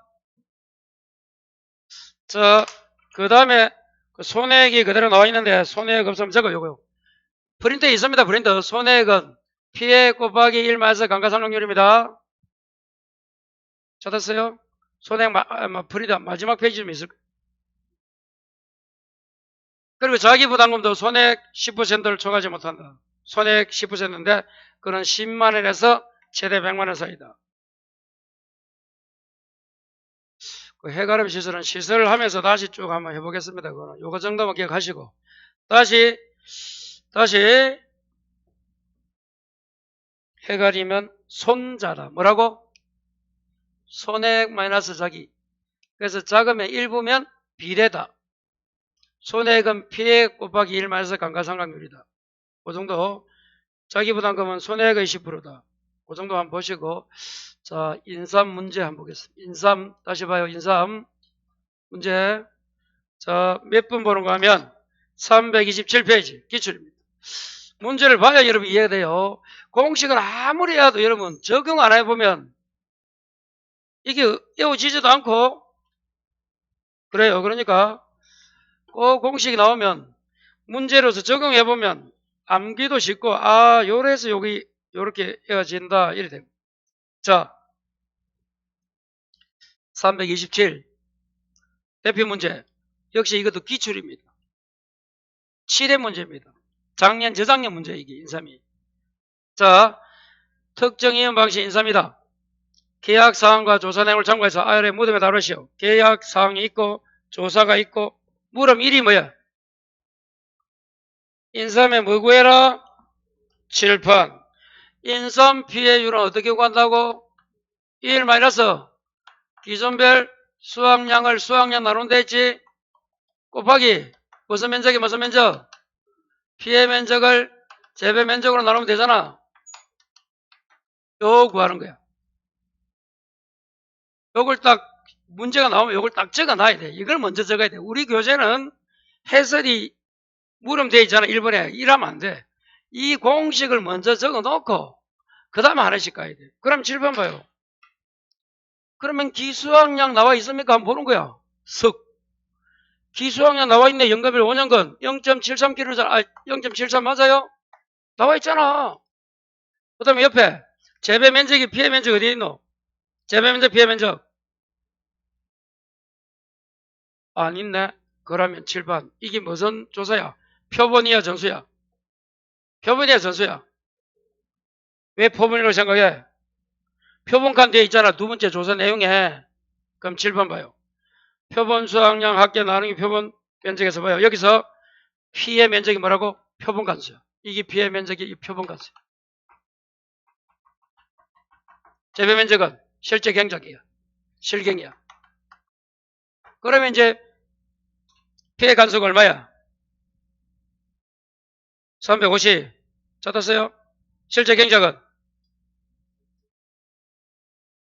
자, 그 다음에 그 손해액이 그대로 나와 있는데 손해액 없으면 저거 요거 프린트에 있습니다. 프린트 손해액은 피해 곱하기 1 마이너스 감가상각률입니다. 찾았어요? 손해액 프린트 마지막 페이지 좀 있을 거예요. 그리고 자기부담금도 손해액 10%를 초과하지 못한다. 손해액 10%인데 그건 10만원에서 최대 100만원 사이다. 그 해가름 시설은 시설을 하면서 다시 쭉 한번 해보겠습니다. 그거는 요거 정도만 기억하시고 다시 해가리면 손자다. 뭐라고? 손해액 마이너스 자기. 그래서 작으면 일부면 비례다. 손해액은 피해액 곱하기 1 마이너스 감가상각률이다. 그 정도. 자기부담금은 손해액의 10%다. 그 정도 한번 보시고 자, 인삼 문제 한번 보겠습니다. 인삼 다시 봐요. 인삼 문제. 자, 몇 분 보는 거 하면 327페이지 기출입니다. 문제를 봐야 여러분 이해가 돼요. 공식을 아무리 해도 여러분 적용 안 해보면 이게 외워지지도 않고 그래요. 그러니까 꼭 공식이 나오면 문제로서 적용해보면 암기도 쉽고 요래서 여기 요렇게 외워진다 이래 됩니다. 자, 327 대표 문제. 역시 이것도 기출입니다. 7회 문제입니다. 작년, 저작년 문제 이게 인삼이. 자, 특정 이용 방식 인삼이다. 계약사항과 조사 내용을 참고해서 IRA 무덤에 다루시오. 계약사항이 있고 조사가 있고 물음 1이 뭐야? 인삼에 뭐 구해라? 칠판. 인삼 피해율은 어떻게 구한다고? 1 마이너스 기존별 수확량 나눈다 했지? 곱하기 무슨 면적이 무슨 면적? 피해 면적을 재배 면적으로 나누면 되잖아. 요 구하는 거야. 요걸 딱 문제가 나오면 요걸 딱 적어놔야 돼. 이걸 먼저 적어야 돼. 우리 교재는 해설이 물음 돼 있잖아. 1번에 이러면 안 돼. 이 공식을 먼저 적어놓고 그 다음에 하나씩 가야 돼. 그럼 7번 봐요. 그러면 기수학량 나와 있습니까? 한번 보는 거야. 기수학량 나와 있네. 연금일 5년근 0.73kg잖아. 0.73 맞아요? 나와 있잖아. 그 다음에 옆에 재배 면적이 피해 면적 어디에 있노? 재배 면적 피해 면적 안 있네. 그러면 7번 이게 무슨 조사야? 표본이야 정수야? 표본이야 정수야? 왜 표본이라고 생각해? 표본칸 되어 있잖아. 두 번째 조사 내용에. 그럼 7번 봐요. 표본 수확량 합계 나누기 표본 면적에서 봐요. 여기서 P의 면적이 뭐라고? 표본관수야. 이게 P의 면적이 표본관수야. 재배 면적은 실제 경작이야. 실경이야. 그러면 이제 P의 간수가 얼마야? 350. 찾았어요? 실제 경작은?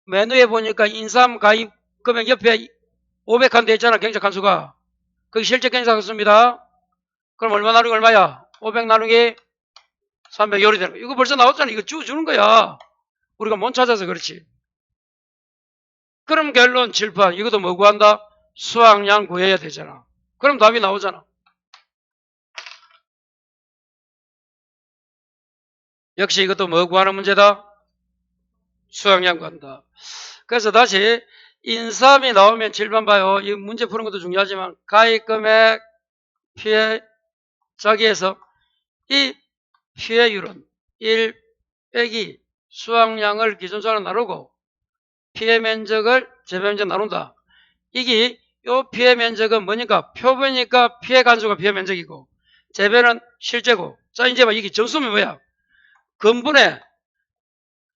메뉴에 보니까 인삼 가입 금액 옆에 500한 대 있잖아. 경작 한수가. 그게 실제 경작 한수입니다. 그럼 얼마 나누기 얼마야? 500 나누기 300 요리 되는 거. 이거 벌써 나왔잖아. 이거 주는 거야. 우리가 못 찾아서 그렇지. 그럼 결론 칠판. 이것도 뭐 구한다? 수확량 구해야 되잖아. 그럼 답이 나오잖아. 역시 이것도 뭐 구하는 문제다? 수확량 구한다. 그래서 다시 인삼이 나오면 7번 봐요. 이 문제 푸는 것도 중요하지만 가입금액 피해 자기에서 이 피해율은 1 빼기 수확량을 기준수로 나누고 피해 면적을 재배 면적 나눈다. 이게 요 피해 면적은 뭐니까? 표본이니까 피해 간수가 피해 면적이고 재배는 실제고. 자 이제 봐. 이게 정수면 뭐야? 근분에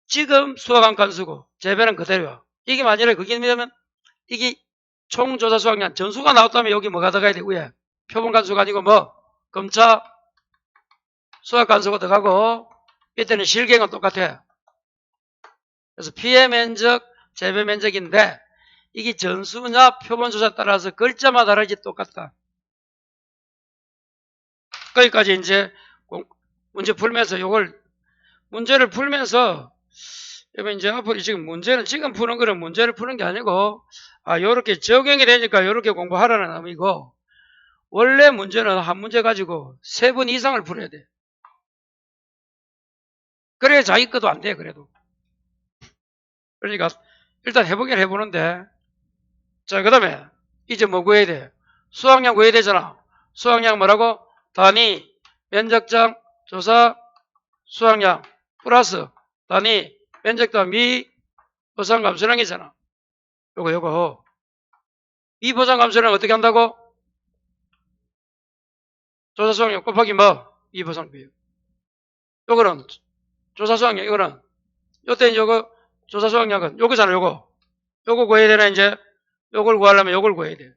지금 수확한 간수고 재배는 그대로야. 이게 만약에 그게 뭐냐면 이게 총조사 수확량 전수가 나왔다면 여기 뭐가 들어가야 되고 예. 표본 간수가 아니고 뭐 검차 수확 간수가 들어가고 이때는 실경은 똑같아. 그래서 피해 면적, 재배 면적인데 이게 전수냐 표본 조사에 따라서 글자마다 다르지 똑같다. 거기까지 이제 문제 풀면서 요걸 문제를 풀면서 여러분 이제 앞으로 지금 문제는 지금 푸는 거는 문제를 푸는 게 아니고 요렇게 적용이 되니까 요렇게 공부하라는 의미고 원래 문제는 한 문제 가지고 3번 이상을 풀어야 돼. 그래야 자기 것도 안 돼 그래도. 그러니까 일단 해보긴 해보는데 자 그 다음에 이제 뭐 구해야 돼? 수확량 구해야 되잖아. 수확량 뭐라고? 단위, 면적장, 조사, 수확량 플러스 단위, 면적당 미, 보상 감소량이잖아. 요거 이 보상 감소량 어떻게 한다고? 조사 수확량 곱하기 뭐? 이 보상 비율. 요거는 조사 수확량 이거는 요때 요거 조사 수확량은 요거잖아. 요거 구해야 되나 이제 요걸 구하려면 요걸 구해야 돼.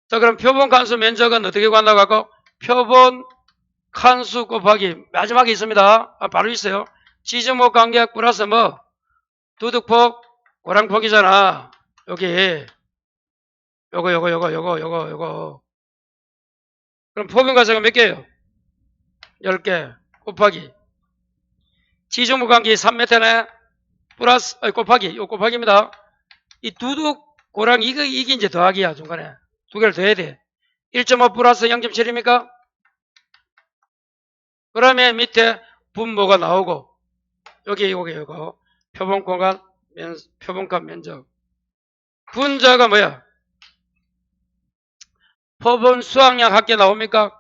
자 그럼 표본 칸수 면적은 어떻게 구한다고 하고? 표본 칸수 곱하기 마지막에 있습니다. 바로 있어요. 지점목 간격 플러스 뭐? 두둑폭 고랑폭이잖아. 여기 요거 그럼 표본 가정은 몇 개예요? 10개 곱하기 지점목 간격이 3m네 플러스 곱하기 요 곱하기입니다. 이 두둑 고랑 이게 이제 더하기야. 중간에 두 개를 더해야 돼. 1.5 플러스 0.7입니까? 그러면 밑에 분모가 나오고 여기 요거 표본 공간 표본값 면적 분자가 뭐야? 표본 수확량 합계 나옵니까?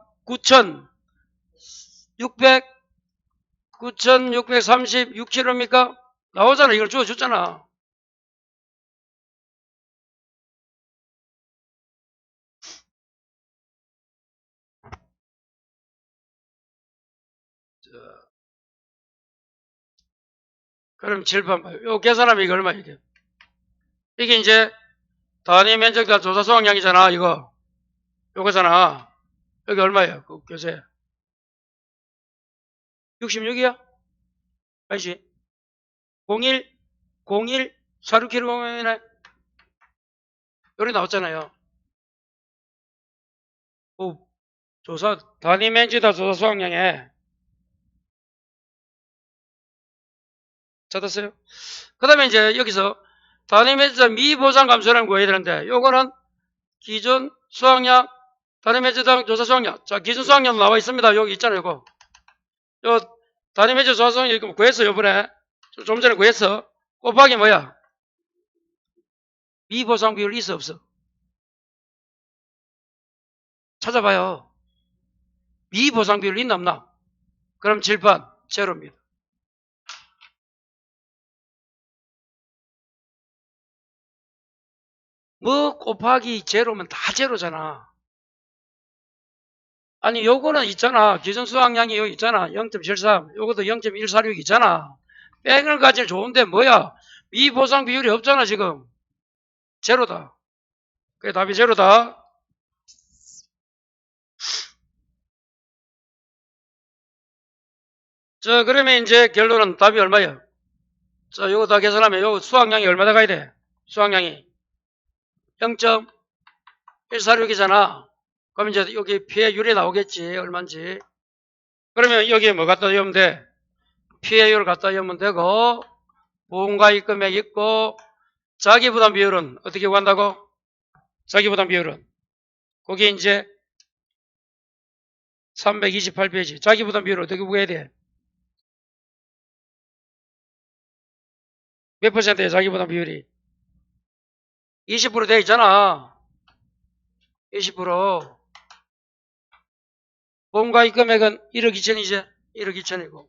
9,636kg입니까? 나오잖아. 이걸 주어줬잖아. 그럼 7번 봐요. 요 계산하면 이거 얼마 이게? 이게 이제 단위 면적당 조사 수확량이잖아. 이거 요거잖아. 여기 얼마예요? 그 교재 66이야? 아니지? 01 46kg이네. 여기 나왔잖아요. 조사 단위 면적당 조사 수확량에 찾았어요? 그 다음에 이제 여기서 단위 면적 미보상 감소량 구해야 되는데 요거는 기준 수확량 단위 면적당 조사 수확량. 자 기준 수확량 나와 있습니다. 여기 있잖아요. 요거 요 단위 면적 조사 수확량 이거 구했어. 요번에 좀 전에 구했어. 곱하기 뭐야? 미보상 비율 있어 없어? 찾아봐요. 미보상 비율 있나 없나? 그럼 7번 제로입니다. 뭐 곱하기 제로면 다 제로잖아. 아니 요거는 있잖아. 기존 수확량이 여기 있잖아. 0.73 요것도 0.146 있잖아. 뺑을 가지면 좋은데 뭐야 미보상 비율이 없잖아. 지금 제로다. 그게 답이 제로다. 자 그러면 이제 결론은 답이 얼마야? 자 요거 다 계산하면 요거 수확량이 얼마나 가야 돼? 수확량이 0.146이잖아. 그럼 이제 여기 피해율이 나오겠지. 얼마인지. 그러면 여기에 뭐 갖다 넣으면 돼? 피해율 갖다 넣으면 되고 보험가입 금액 있고 자기부담 비율은 어떻게 구한다고? 자기부담 비율은 거기 이제 328페이지 자기부담 비율을 어떻게 구해야 돼? 몇 퍼센트야 자기부담 비율이? 20% 돼 있잖아. 20%. 보험가입 금액은 1억 2천이지. 1억 2천이고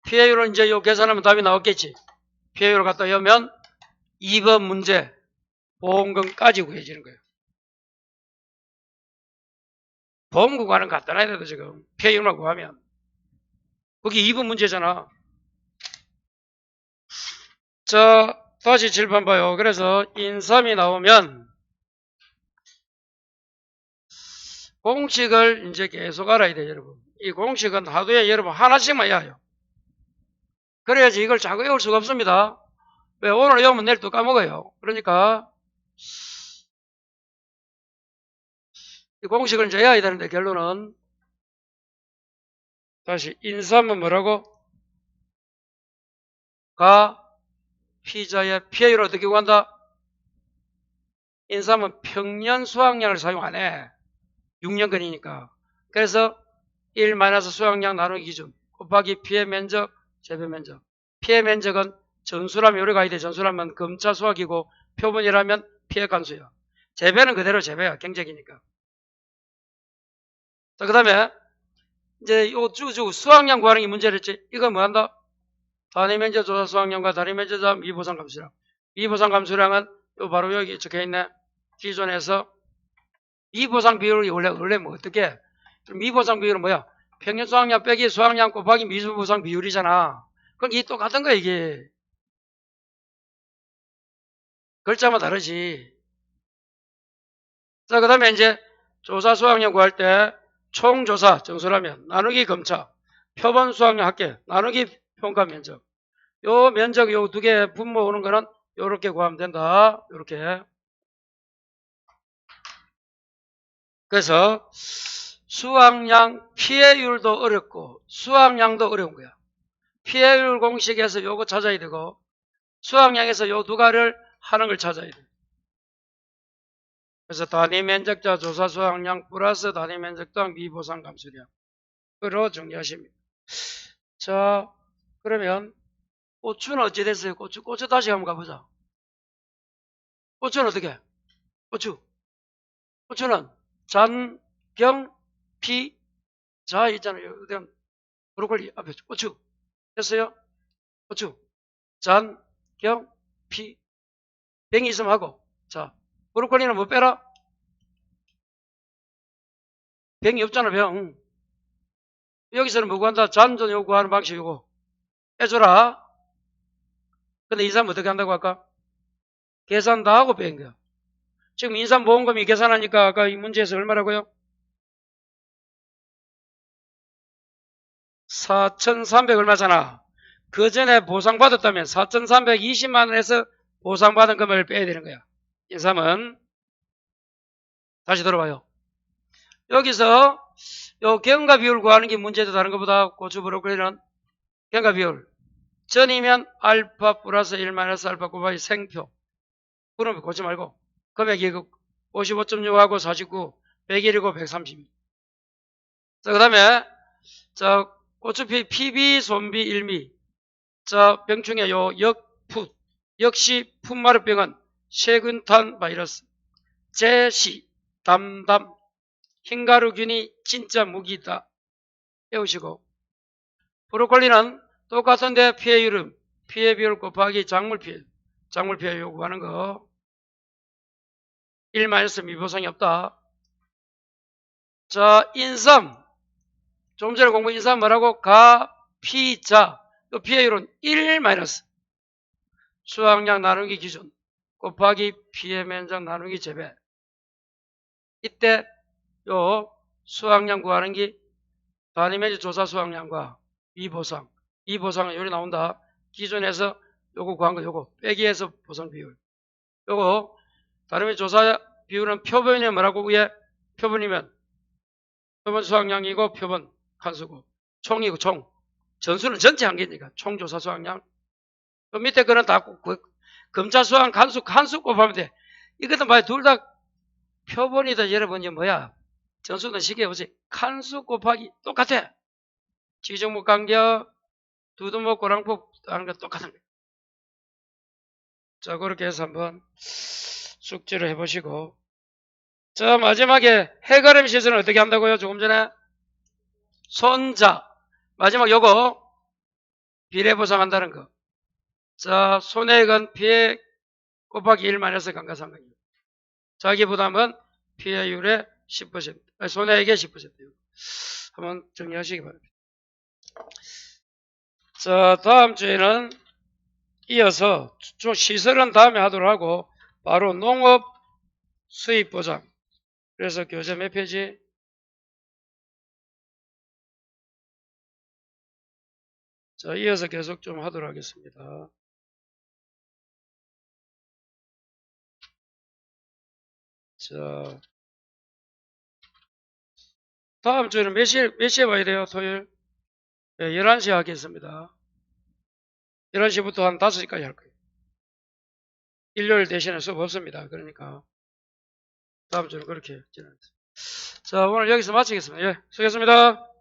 피해율은 이제 요 계산하면 답이 나왔겠지. 피해율을 갖다 넣으면 2번 문제 보험금까지 구해지는 거예요. 보험금 구하는 거 간단해야 돼도 지금 피해율만 구하면 거기 2번 문제잖아. 자 다시 7번 봐요. 그래서 인삼이 나오면 공식을 이제 계속 알아야 돼요. 여러분 이 공식은 하루에 여러분 하나씩만 외워요. 그래야지 이걸 자꾸 외울 수가 없습니다. 왜 오늘 외우면 내일 또 까먹어요. 그러니까 이 공식을 이제 외워야 되는데 결론은 다시 인삼은 뭐라고? 가 피자의 피해율을 어떻게 구한다? 인삼은 평년 수확량을 사용 안 해. 6년근이니까. 그래서 1 수확량 나누기 기준 곱하기 피해 면적, 재배 면적. 피해 면적은 전수라면 요리 가야 돼. 전수라면 검차 수확이고 표본이라면 피해 간수야. 재배는 그대로 재배야. 경쟁이니까. 자, 그 다음에 이제 요 쭉 수확량 구하는 게 문제랬지. 이건 뭐 한다? 단위 면적 조사 수확량과 단위 면적 조사 미보상 감수량. 미보상 감수량은 요 바로 여기 적혀있네. 기존에서 미보상 비율이 원래 뭐 어떻게? 미보상 비율은 뭐야? 평균 수확량 빼기 수확량 곱하기 미보상 비율이잖아. 그럼 이게 똑같은 거야 이게. 글자만 다르지. 자, 그 다음에 이제 조사 수확량 구할 때 총조사 정수라면 나누기 검차 표본 수확량 합계 나누기 평가 면적. 요 면적 요 두 개 분모 오는 거는 요렇게 구하면 된다. 요렇게. 그래서 수확량 피해율도 어렵고 수확량도 어려운 거야. 피해율 공식에서 요거 찾아야 되고 수확량에서 요 두 가지를 하는 걸 찾아야 돼. 그래서 단위 면적자 조사 수확량 플러스 단위 면적당 미보상 감수량으로 정리하십니다. 자, 그러면 고추는 어찌 됐어요? 고추 다시 한번 가보자. 고추는 어떻게? 고추는 잔, 병, 피, 자 있잖아요. 브로콜리 앞에 고추 됐어요? 고추, 잔, 경, 피, 병이 있으면 하고 자 브로콜리는 뭐 빼라? 병이 없잖아. 병. 여기서는 뭐 구한다? 잔존 요구하는 방식 요거 빼줘라. 근데 이 사람 어떻게 한다고 할까? 계산 다 하고 뺀 거야. 지금 인삼보험금이 계산하니까 아까 이 문제에서 얼마라고요? 4,300 얼마잖아. 그 전에 보상받았다면 4,320만 원에서 보상받은 금액을 빼야 되는 거야. 인삼은 다시 들어봐요. 여기서 요 경과 비율 구하는 게 문제도 다른 것보다 고추 브로콜리는 경과 비율 전이면 알파 플러스 1 마이너스 알파 곱하기 생표. 그러면 고치 말고 금액이 55.6하고 49, 101이고 132. 자, 그 다음에 자 고추피 PB 손비 1미. 자, 병충해 요 역풋 역시 풋마르병은 세균탄 바이러스 제시 담담 흰가루균이 진짜 무기다. 배우시고 브로콜리는 똑같은데 피해율은 피해 비율 곱하기 작물 피해 요구하는 거 1 미보상이 없다. 자, 인삼. 좀 전에 공부 인삼 뭐라고? 가, 피, 자. 요 pA율은 1 마이너스. 수확량 나누기 기준. 곱하기 피의 면적 나누기 재배. 이때 요 수확량 구하는 게 단위면적 조사 수확량과 이 보상은 여기 나온다. 기준에서 요거 구한 거 요거 빼기해서 보상 비율. 요거 단위면적 조사 비율은 표본이면 뭐라고 위에 표본이면 표본 수확량이고 표본 칸수고 총이고 총. 전수는 전체 한 개니까 총 조사 수확량. 그 밑에 거는 다 검차 수확 칸수 곱하면 돼. 이것도 봐요. 둘 다 표본이다 여러분 이게 뭐야? 전수는 쉽게 보세요. 칸수 곱하기 똑같아. 지정목 간격, 두두목 고랑폭 하는 거 똑같은 거예요. 자, 그렇게 해서 한번 숙지를 해보시고. 자, 마지막에 해가름 시설은 어떻게 한다고요? 조금 전에 손자. 마지막 요거 비례보상한다는 거. 자, 손해액은 피해 곱하기 1 마이너스 감가상각이에요. 자기 부담은 피해율의 10%, 손해액의 10%. 한번 정리하시기 바랍니다. 자, 다음 주에는 이어서 시설은 다음에 하도록 하고 바로 농업 수입 보장. 그래서 교재 몇 페이지? 자, 이어서 계속 좀 하도록 하겠습니다. 자, 다음 주에는 몇 시에 와야 돼요? 토요일? 네, 11시에 하겠습니다. 11시부터 한 5시까지 할 거예요. 일요일 대신에 수업 없습니다. 그러니까 다음 주는 그렇게 진행합니다. 자, 오늘 여기서 마치겠습니다. 예, 수고했습니다.